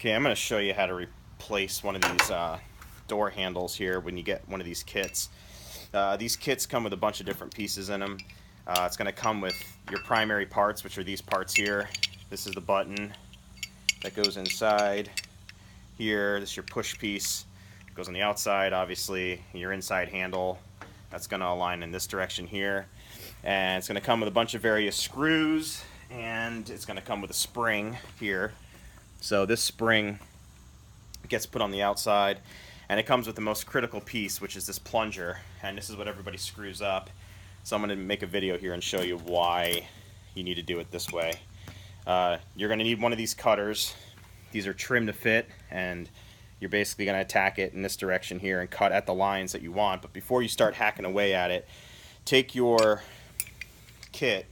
Okay, I'm going to show you how to replace one of these door handles here when you get one of these kits. These kits come with a bunch of different pieces in them. It's going to come with your primary parts, which are these parts here. This is the button that goes inside here. This is your push piece. It goes on the outside, obviously. Your inside handle, that's going to align in this direction here. And it's going to come with a bunch of various screws, and it's going to come with a spring here. So this spring gets put on the outside, and it comes with the most critical piece, which is this plunger, and this is what everybody screws up. So I'm going to make a video here and show you why you need to do it this way. You're going to need one of these cutters. These are trim to fit, and you're basically going to attack it in this direction here and cut at the lines that you want. But before you start hacking away at it, take your kit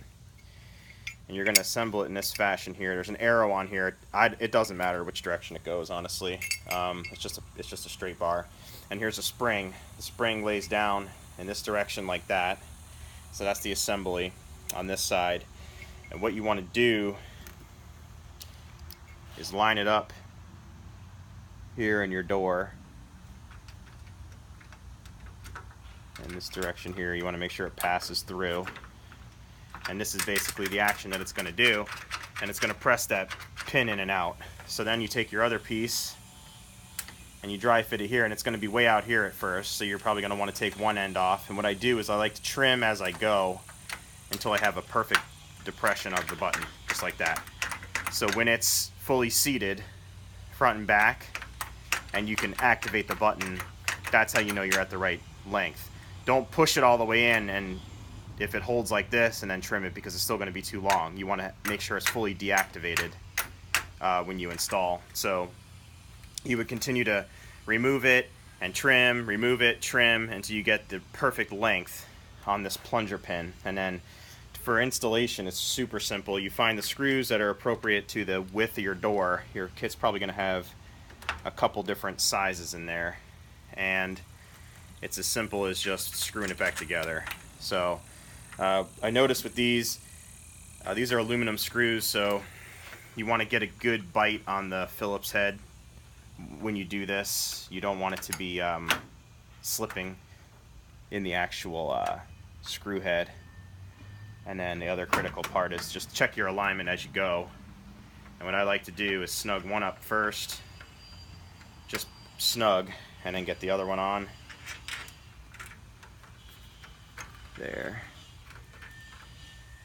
and you're going to assemble it in this fashion here. There's an arrow on here. It doesn't matter which direction it goes, honestly. It's just a straight bar. And here's a spring. The spring lays down in this direction like that. So that's the assembly on this side. And what you want to do is line it up here in your door. In this direction here, you want to make sure it passes through. And this is basically the action that it's going to do, and it's going to press that pin in and out. So then you take your other piece and you dry fit it here, and it's going to be way out here at first, so you're probably going to want to take one end off. And what I do is I like to trim as I go until I have a perfect depression of the button, just like that. So when it's fully seated front and back and you can activate the button, that's how you know you're at the right length. Don't push it all the way in, and if it holds like this, and then trim it, because it's still going to be too long. You want to make sure it's fully deactivated when you install. So you would continue to remove it and trim, remove it, trim, until you get the perfect length on this plunger pin. And then for installation, it's super simple. You find the screws that are appropriate to the width of your door. Your kit's probably going to have a couple different sizes in there, and it's as simple as just screwing it back together. So I noticed with these are aluminum screws, so you want to get a good bite on the Phillips head when you do this. You don't want it to be slipping in the actual screw head. And then the other critical part is just check your alignment as you go. And what I like to do is snug one up first, just snug, and then get the other one on. There.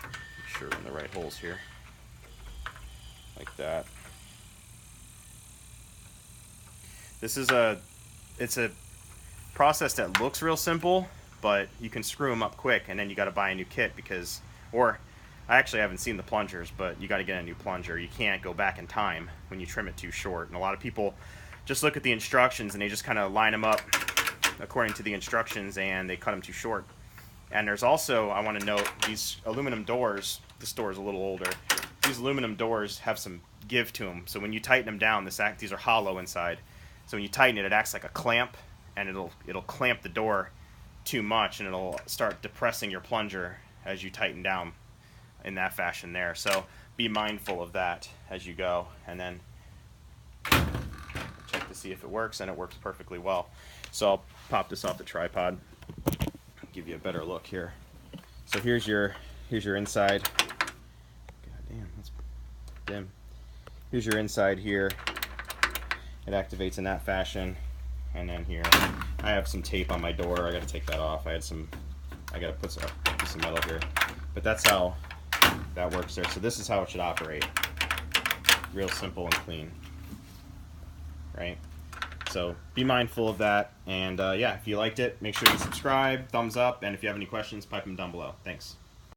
Make sure we're in the right holes here. Like that. This is it's a process that looks real simple, but you can screw them up quick, and then you got to buy a new kit because, or I actually haven't seen the plungers, but you got to get a new plunger. You can't go back in time when you trim it too short. And a lot of people just look at the instructions and they just kind of line them up according to the instructions, and they cut them too short. And there's also, I want to note, these aluminum doors, this door is a little older, these aluminum doors have some give to them. So when you tighten them down, these are hollow inside. So when you tighten it, it acts like a clamp, and it'll clamp the door too much, and it'll start depressing your plunger as you tighten down in that fashion there. So be mindful of that as you go, and then check to see if it works, and it works perfectly well. So I'll pop this off the tripod, give you a better look here. So here's your inside. God damn, that's dim. Here's your inside here. It activates in that fashion, and then here I have some tape on my door. I got to take that off. I got to put some metal here, but that's how that works there. So this is how it should operate. Real simple and clean, right? So be mindful of that, and yeah, if you liked it, make sure you subscribe, thumbs up, and if you have any questions, pipe them down below. Thanks.